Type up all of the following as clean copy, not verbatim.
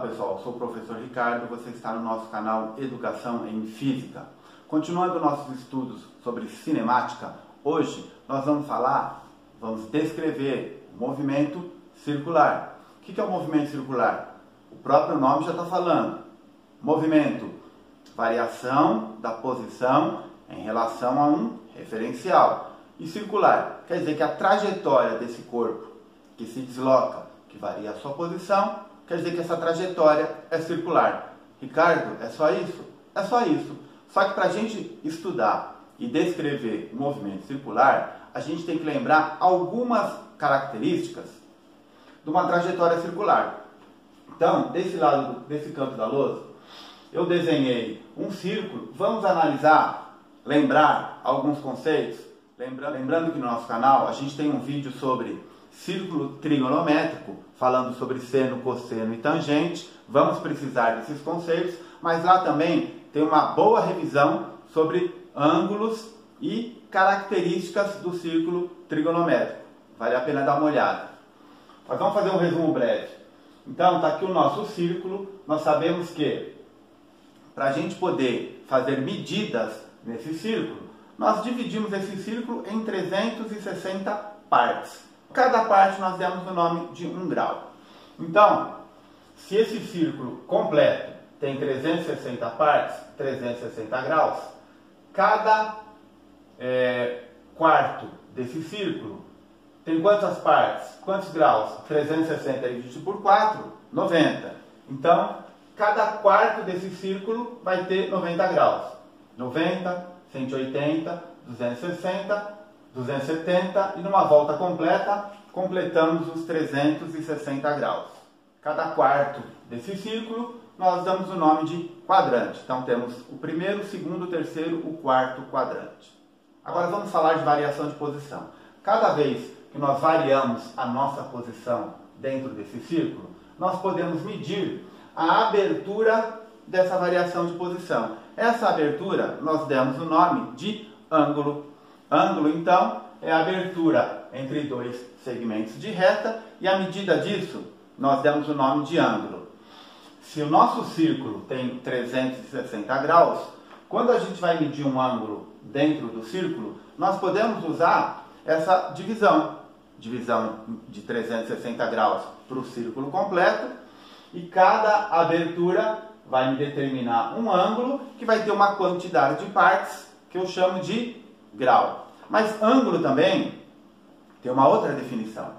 pessoal, sou o professor Ricardo e você está no nosso canal Educação em Física. Continuando nossos estudos sobre cinemática, hoje nós vamos descrever o movimento circular. O que é o movimento circular? O próprio nome já está falando. Movimento, variação da posição em relação a um referencial. E circular, quer dizer que a trajetória desse corpo que se desloca, que varia a sua posição, quer dizer que essa trajetória é circular. Ricardo, é só isso? É só isso. Só que para a gente estudar e descrever o movimento circular, a gente tem que lembrar algumas características de uma trajetória circular. Então, desse canto da lousa, eu desenhei um círculo. Vamos analisar, lembrar alguns conceitos. Lembrando que no nosso canal a gente tem um vídeo sobre círculo trigonométrico, falando sobre seno, cosseno e tangente. Vamos precisar desses conceitos, mas lá também tem uma boa revisão sobre ângulos e características do círculo trigonométrico. Vale a pena dar uma olhada. Mas vamos fazer um resumo breve. Então, está aqui o nosso círculo. Nós sabemos que, para a gente poder fazer medidas nesse círculo, nós dividimos esse círculo em 360 partes. Cada parte nós demos o nome de 1 grau. Então, se esse círculo completo tem 360 partes, 360 graus, cada quarto desse círculo tem quantas partes? Quantos graus? 360 dividido por 4, 90. Então, cada quarto desse círculo vai ter 90 graus. 90, 180, 260, 270 e numa volta completa, completamos os 360 graus. Cada quarto desse círculo, nós damos o nome de quadrante. Então temos o primeiro, o segundo, o terceiro, o quarto quadrante. Agora vamos falar de variação de posição. Cada vez que nós variamos a nossa posição dentro desse círculo, nós podemos medir a abertura dessa variação de posição. Essa abertura nós demos o nome de ângulo. Ângulo, então, é a abertura entre dois segmentos de reta e a medida disso nós demos o nome de ângulo. Se o nosso círculo tem 360 graus, quando a gente vai medir um ângulo dentro do círculo, nós podemos usar essa divisão de 360 graus para o círculo completo, e cada abertura vai me determinar um ângulo que vai ter uma quantidade de partes que eu chamo de grau. Mas ângulo também tem uma outra definição.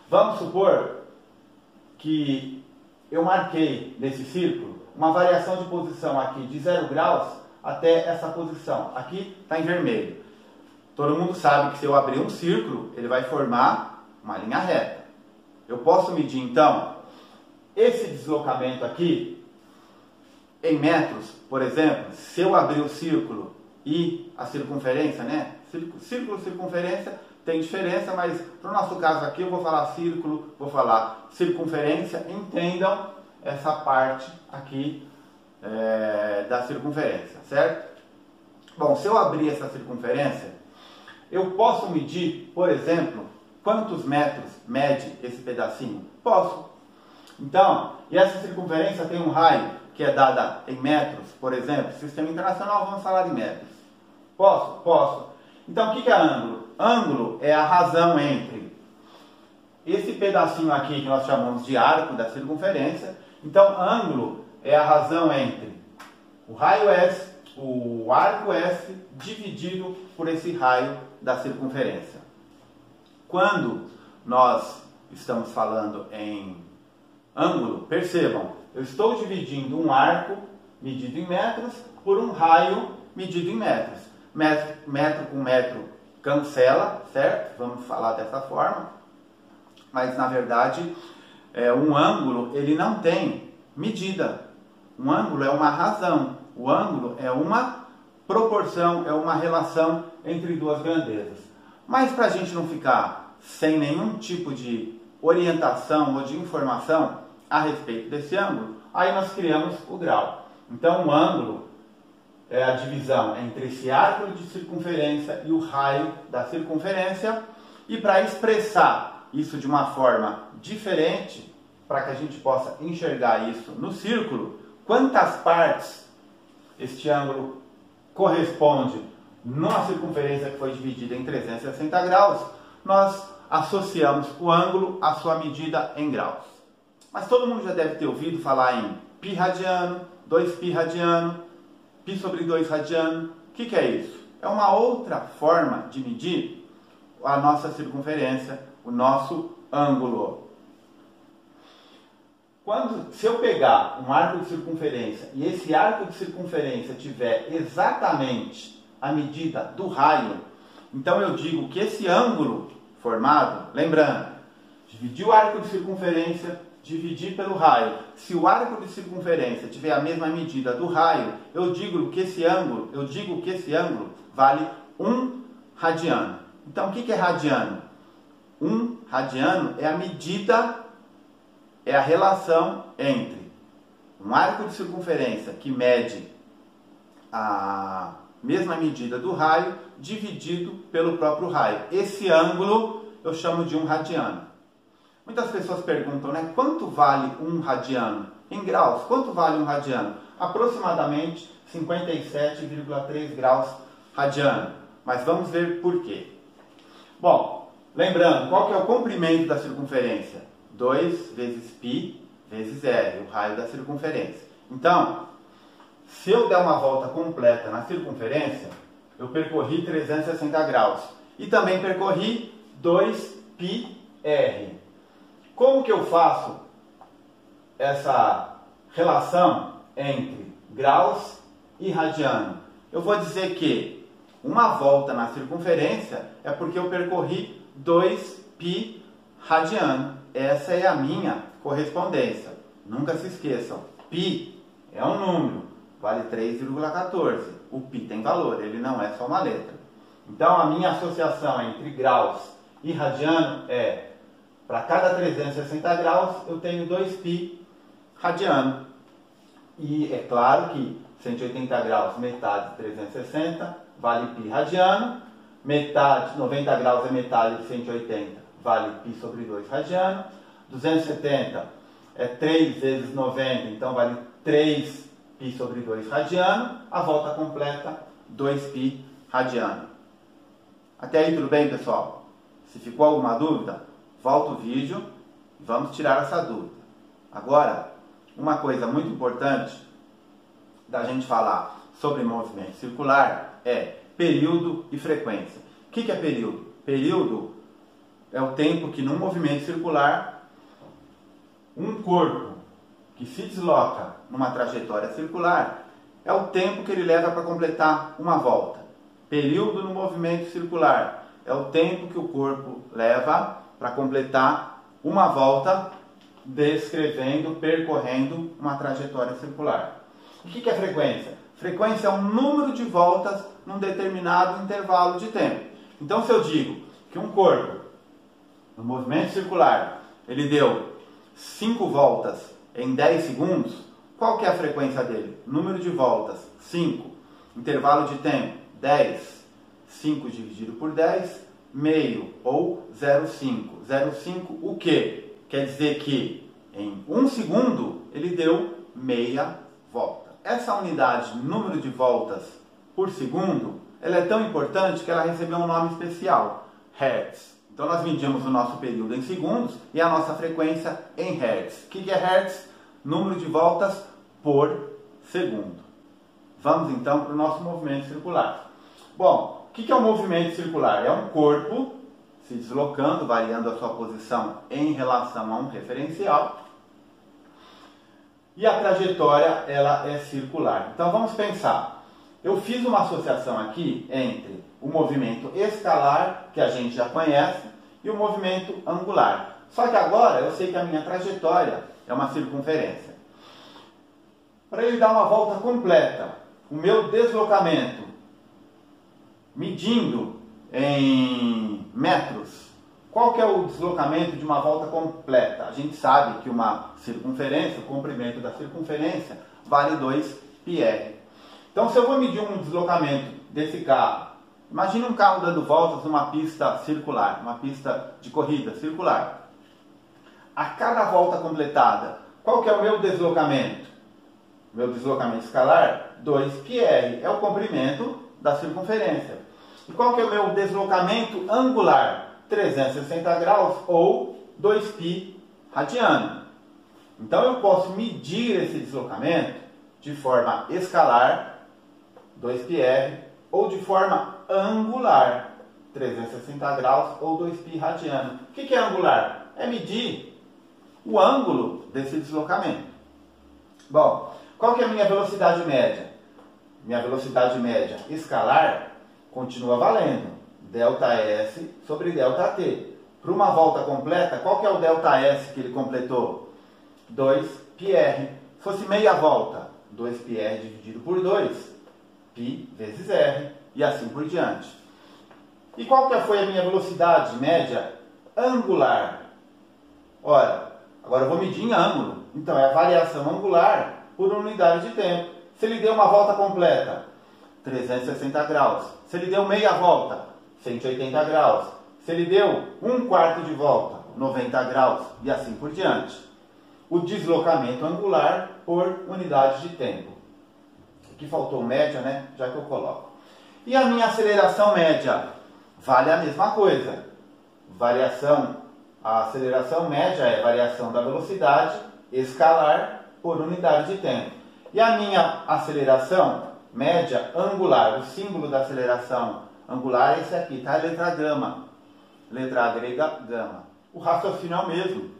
Vamos supor que eu marquei nesse círculo uma variação de posição aqui de 0 graus até essa posição. Aqui está em vermelho. Todo mundo sabe que se eu abrir um círculo, ele vai formar uma linha reta. Eu posso medir então esse deslocamento aqui em metros, por exemplo. Se eu abrir o círculo e a circunferência, né? Círculo, circunferência tem diferença, mas para o nosso caso aqui eu vou falar círculo, vou falar circunferência. Entendam essa parte aqui da circunferência, certo? Bom, se eu abrir essa circunferência, eu posso medir, por exemplo, quantos metros mede esse pedacinho? Posso. Então, e essa circunferência tem um raio que é dada em metros, por exemplo, sistema internacional, vamos falar em metros. Posso? Posso. Então, o que é ângulo? Ângulo é a razão entre esse pedacinho aqui que nós chamamos de arco da circunferência. Então, ângulo é a razão entre o raio S, o arco S, dividido por esse raio da circunferência. Quando nós estamos falando em ângulo, percebam, eu estou dividindo um arco medido em metros por um raio medido em metros. Metro com metro cancela, certo? Vamos falar dessa forma. Mas, na verdade, um ângulo ele não tem medida. Um ângulo é uma razão. O ângulo é uma proporção, é uma relação entre duas grandezas. Mas, para a gente não ficar sem nenhum tipo de orientação ou de informação a respeito desse ângulo, aí nós criamos o grau. Então, o ângulo é a divisão entre esse arco de circunferência e o raio da circunferência. E para expressar isso de uma forma diferente, para que a gente possa enxergar isso no círculo, quantas partes este ângulo corresponde numa circunferência que foi dividida em 360 graus, nós associamos o ângulo à sua medida em graus. Mas todo mundo já deve ter ouvido falar em π radiano, 2π radiano, π sobre 2 radiano. O que é isso? É uma outra forma de medir a nossa circunferência, o nosso ângulo. Se eu pegar um arco de circunferência e esse arco de circunferência tiver exatamente a medida do raio, então eu digo que esse ângulo formado, lembrando, dividir o arco de circunferência, dividir pelo raio. Se o arco de circunferência tiver a mesma medida do raio, eu digo que esse ângulo vale 1 radiano. Então, o que é radiano? 1 radiano é a medida, é a relação entre um arco de circunferência que mede a mesma medida do raio dividido pelo próprio raio. Esse ângulo eu chamo de 1 radiano. Muitas pessoas perguntam, né? Quanto vale 1 radiano? Em graus, quanto vale 1 radiano? Aproximadamente 57,3 graus radiano. Mas vamos ver por quê. Bom, lembrando, qual que é o comprimento da circunferência? 2 vezes π vezes r, o raio da circunferência. Então, se eu der uma volta completa na circunferência, eu percorri 360 graus. E também percorri 2πr. Como que eu faço essa relação entre graus e radiano? Eu vou dizer que uma volta na circunferência é porque eu percorri 2π radiano. Essa é a minha correspondência. Nunca se esqueçam, π é um número, vale 3,14. O π tem valor, ele não é só uma letra. Então a minha associação entre graus e radiano é, para cada 360 graus eu tenho 2π radiano. E é claro que 180 graus, metade de 360, vale π radiano. Metade, 90 graus é metade de 180, vale π sobre 2 radiano. 270 é 3 vezes 90, então vale 3π sobre 2 radiano. A volta completa, 2π radiano. Até aí tudo bem, pessoal? Se ficou alguma dúvida, volta o vídeo e vamos tirar essa dúvida. Agora, uma coisa muito importante da gente falar sobre movimento circular é período e frequência. O que é período? Período é o tempo que num movimento circular um corpo que se desloca numa trajetória circular é o tempo que ele leva para completar uma volta. Período no movimento circular é o tempo que o corpo leva para completar uma volta, descrevendo, percorrendo uma trajetória circular. O que é frequência? Frequência é um número de voltas num determinado intervalo de tempo. Então, se eu digo que um corpo, no movimento circular, ele deu 5 voltas em 10 segundos, qual que é a frequência dele? Número de voltas, 5. Intervalo de tempo, 10. 5 dividido por 10, meio ou 0,5. 0,5 o quê? Quer dizer que em 1 segundo ele deu meia volta. Essa unidade, número de voltas por segundo, ela é tão importante que ela recebeu um nome especial, Hertz. Então nós medimos o nosso período em segundos e a nossa frequência em Hertz. O que é Hertz? Número de voltas por segundo. Vamos então para o nosso movimento circular. Bom, o que é um movimento circular? É um corpo se deslocando, variando a sua posição em relação a um referencial. E a trajetória, ela é circular. Então vamos pensar. Eu fiz uma associação aqui entre o movimento escalar, que a gente já conhece, e o movimento angular. Só que agora eu sei que a minha trajetória é uma circunferência. Para ele dar uma volta completa, o meu deslocamento, medindo em metros, qual que é o deslocamento de uma volta completa? A gente sabe que uma circunferência, o comprimento da circunferência, vale 2πr. Então, se eu vou medir um deslocamento desse carro, imagine um carro dando voltas numa pista circular, uma pista de corrida circular. a cada volta completada, qual que é o meu deslocamento? Meu deslocamento escalar, 2πr, é o comprimento da circunferência. E qual que é o meu deslocamento angular? 360 graus ou 2π radiano. Então eu posso medir esse deslocamento de forma escalar, 2πr, ou de forma angular, 360 graus ou 2π radiano. O que é angular? É medir o ângulo desse deslocamento. Bom, qual que é a minha velocidade média? Minha velocidade média escalar continua valendo. ΔS sobre ΔT. Para uma volta completa, qual que é o ΔS que ele completou? 2πr. Se fosse meia volta, 2πr dividido por 2, π vezes r, e assim por diante. E qual que foi a minha velocidade média angular? Ora, agora eu vou medir em ângulo. Então, é a variação angular por unidade de tempo. Se ele deu uma volta completa, 360 graus. Se ele deu meia volta, 180 graus. Se ele deu um quarto de volta, 90 graus, e assim por diante. O deslocamento angular por unidade de tempo. Aqui faltou média, né? Já que eu coloco. E a minha aceleração média? Vale a mesma coisa. A aceleração média é a variação da velocidade escalar por unidade de tempo. E a minha aceleração média angular, o símbolo da aceleração angular é esse aqui, tá? A letra gama. Letra grega, gama. O raciocínio é o mesmo.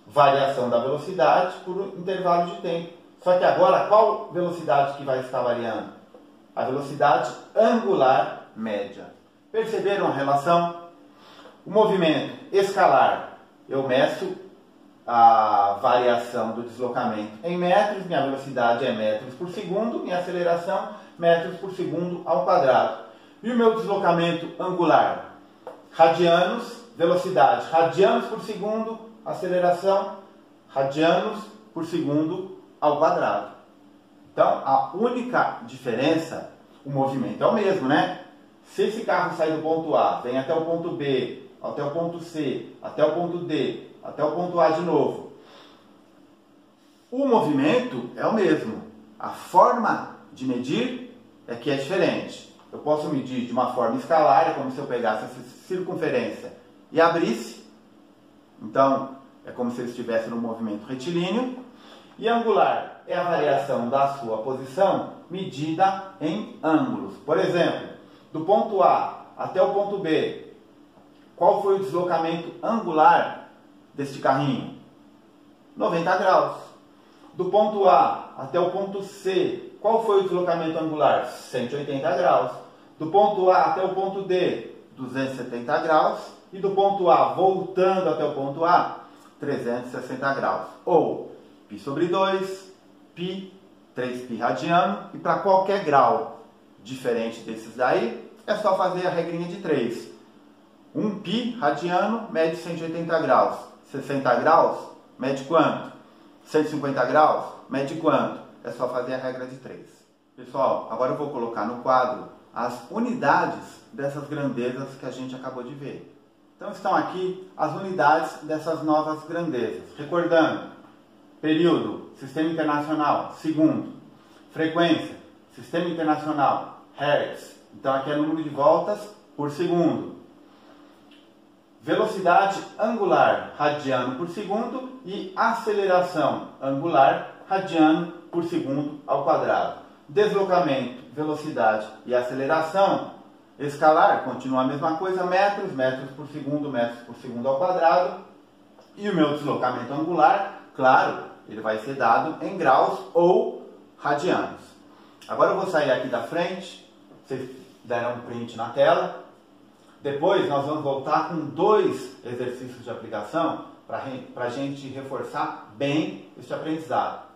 Variação da velocidade por intervalo de tempo. Só que agora, qual velocidade que vai estar variando? A velocidade angular média. Perceberam a relação? O movimento escalar, eu meço a variação do deslocamento em metros, minha velocidade é metros por segundo, minha aceleração metros por segundo ao quadrado. E o meu deslocamento angular? Radianos, velocidade radianos por segundo, aceleração radianos por segundo ao quadrado. Então, a única diferença, o movimento é o mesmo, né? Se esse carro sair do ponto A, vem até o ponto B, até o ponto C, até o ponto D, até o ponto A de novo, o movimento é o mesmo. A forma de medir é que é diferente. Eu posso medir de uma forma escalar, é como se eu pegasse essa circunferência e abrisse. Então, é como se ele estivesse no movimento retilíneo. E angular é a variação da sua posição medida em ângulos. Por exemplo, do ponto A até o ponto B, qual foi o deslocamento angular deste carrinho? 90 graus. Do ponto A até o ponto C, qual foi o deslocamento angular? 180 graus. Do ponto A até o ponto D, 270 graus. E do ponto A voltando até o ponto A, 360 graus. Ou π sobre 2, π, 3π radiano. E para qualquer grau diferente desses daí, é só fazer a regrinha de 3. 1π radiano mede 180 graus. 60 graus mede quanto? 150 graus mede quanto? É só fazer a regra de 3. Pessoal, agora eu vou colocar no quadro as unidades dessas grandezas que a gente acabou de ver. Então estão aqui as unidades dessas novas grandezas. Recordando, período, Sistema Internacional, segundo. Frequência, Sistema Internacional, hertz. Então aqui é número de voltas por segundo. Velocidade angular, radiano por segundo. E aceleração angular, radiano por segundo ao quadrado. Deslocamento, velocidade e aceleração escalar, continua a mesma coisa, metros, metros por segundo ao quadrado. E o meu deslocamento angular, claro, ele vai ser dado em graus ou radianos. Agora eu vou sair aqui da frente, vocês deram um print na tela. Depois nós vamos voltar com 2 exercícios de aplicação para a gente reforçar bem este aprendizado.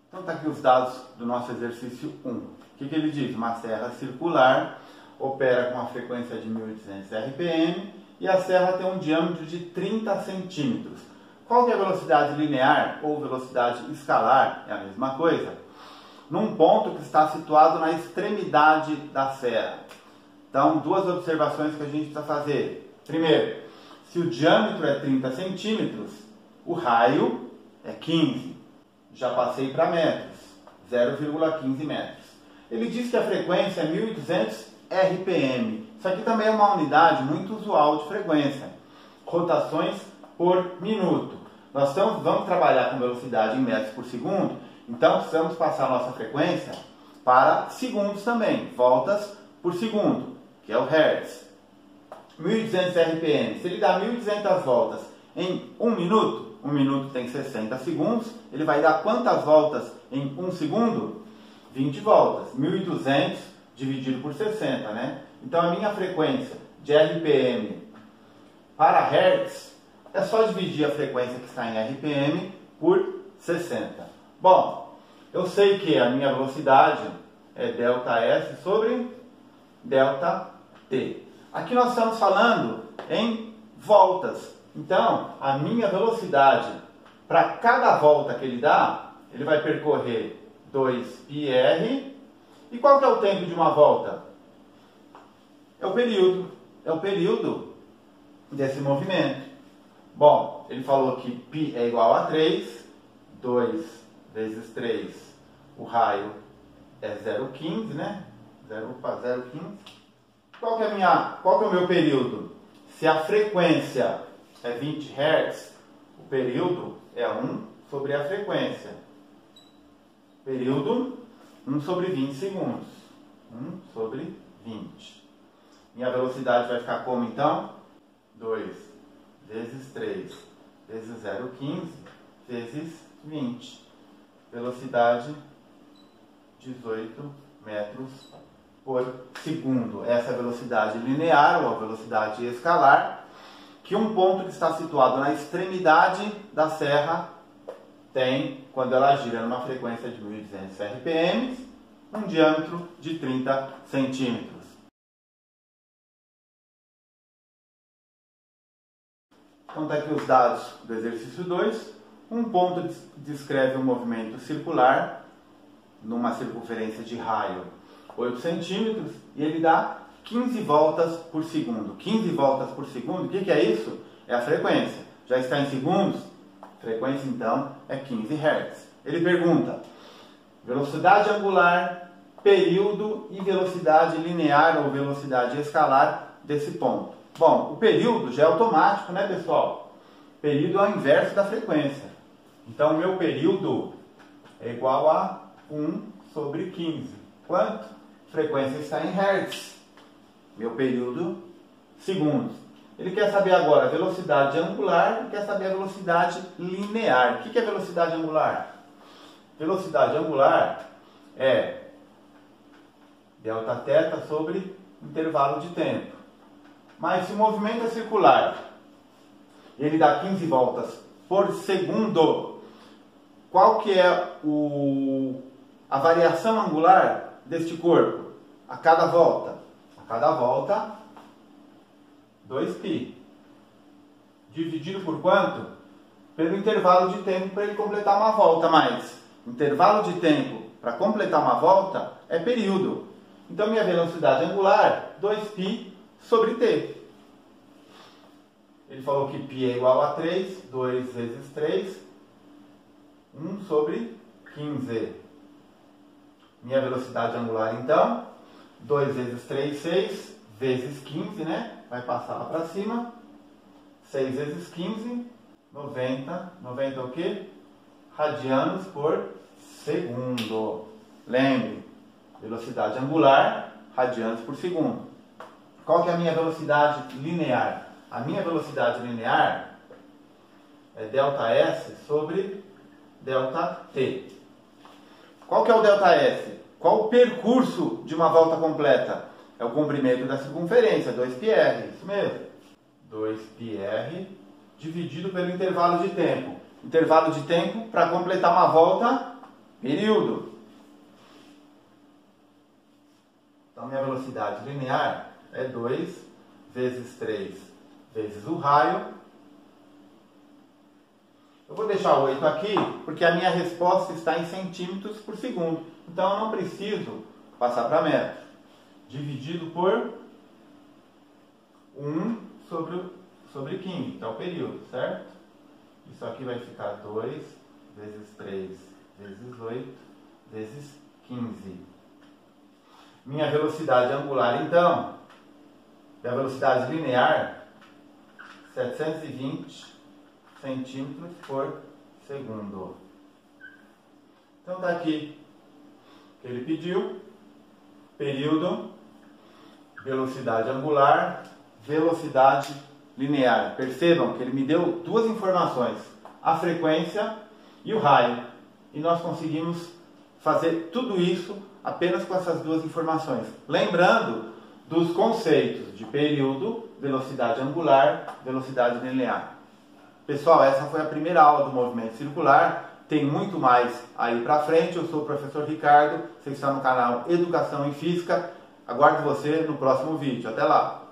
Então está aqui os dados do nosso exercício 1. O que ele diz? Uma serra circular opera com uma frequência de 1.800 RPM e a serra tem um diâmetro de 30 centímetros. Qual que é a velocidade linear ou velocidade escalar? É a mesma coisa. num ponto que está situado na extremidade da serra. Então, duas observações que a gente precisa fazer. Primeiro, se o diâmetro é 30 centímetros, o raio é 15. Já passei para metros, 0,15 metros. Ele diz que a frequência é 1200 RPM. Isso aqui também é uma unidade muito usual de frequência. Rotações por minuto. Nós vamos trabalhar com velocidade em metros por segundo, então precisamos passar a nossa frequência para segundos também, voltas por segundo, que é o Hertz. 1200 RPM, se ele dá 1200 voltas em 1 minuto tem 60 segundos, ele vai dar quantas voltas em 1 segundo? 20 voltas. 1200 dividido por 60, né? Então a minha frequência de RPM para Hertz é só dividir a frequência que está em RPM por 60. Bom, eu sei que a minha velocidade é ΔS sobre ΔT. Aqui nós estamos falando em voltas. Então, a minha velocidade, para cada volta que ele dá, ele vai percorrer 2πr. E qual que é o tempo de uma volta? É o período desse movimento. Bom, ele falou que π é igual a 3, 2 vezes 3, o raio é 0,15, né? 0,015. Qual que é o meu período? Se a frequência é 20 Hz, o período é 1 sobre a frequência. Período, 1 sobre 20 segundos. 1 sobre 20. Minha velocidade vai ficar como então? 2 vezes 3 vezes 0,15 vezes 20. Velocidade 18 metros por segundo. Essa é a velocidade linear ou a velocidade escalar, que um ponto que está situado na extremidade da serra tem quando ela gira numa frequência de 1200 RPM, um diâmetro de 30 centímetros. Então está aqui os dados do exercício 2. Um ponto descreve um movimento circular numa circunferência de raio 8 centímetros e ele dá 15 voltas por segundo. 15 voltas por segundo, o que é isso? É a frequência. Já está em segundos? Frequência então é 15 Hz. Ele pergunta velocidade angular, período e velocidade linear ou velocidade escalar desse ponto. Bom, o período já é automático, né, pessoal? Período é o inverso da frequência. Então, o meu período é igual a 1 sobre 15. Quanto? Frequência está em Hertz. Meu período, segundos. Ele quer saber agora a velocidade angular e quer saber a velocidade linear. O que é velocidade angular? Velocidade angular é Δθ sobre intervalo de tempo. Mas se o movimento é circular e ele dá 15 voltas por segundo, qual que é a variação angular deste corpo? A cada volta? A cada volta, 2π. Dividido por quanto? Pelo intervalo de tempo para ele completar uma volta. Mas intervalo de tempo para completar uma volta é período. Então minha velocidade angular, 2π sobre t. Ele falou que π é igual a 3, 2 vezes 3, 1 sobre 15. Minha velocidade angular, então, 2 vezes 3, 6, vezes 15, né? Vai passar lá para cima. 6 vezes 15, 90. 90 é o quê? Radianos por segundo. Lembre, velocidade angular, radianos por segundo. Qual que é a minha velocidade linear? A minha velocidade linear é ΔS sobre ΔT. Qual que é o ΔS? Qual o percurso de uma volta completa? É o comprimento da circunferência, 2πr, isso mesmo. 2πr dividido pelo intervalo de tempo. Intervalo de tempo para completar uma volta, período. Então, minha velocidade linear é 2 vezes 3 vezes o raio. Eu vou deixar o 8 aqui, porque a minha resposta está em centímetros por segundo. Então eu não preciso passar para metros. Dividido por 1 sobre 15, que é o período, certo? Isso aqui vai ficar 2 vezes 3 vezes 8 vezes 15. Minha velocidade angular, então, da velocidade linear, 720 centímetros por segundo. Então está aqui o que ele pediu: período, velocidade angular, velocidade linear. Percebam que ele me deu duas informações: a frequência e o raio. E nós conseguimos fazer tudo isso apenas com essas duas informações. Lembrando dos conceitos de período, velocidade angular, velocidade linear. Pessoal, essa foi a primeira aula do movimento circular. Tem muito mais aí pra frente. Eu sou o professor Ricardo. Você está no canal Educação em Física. Aguardo você no próximo vídeo. Até lá!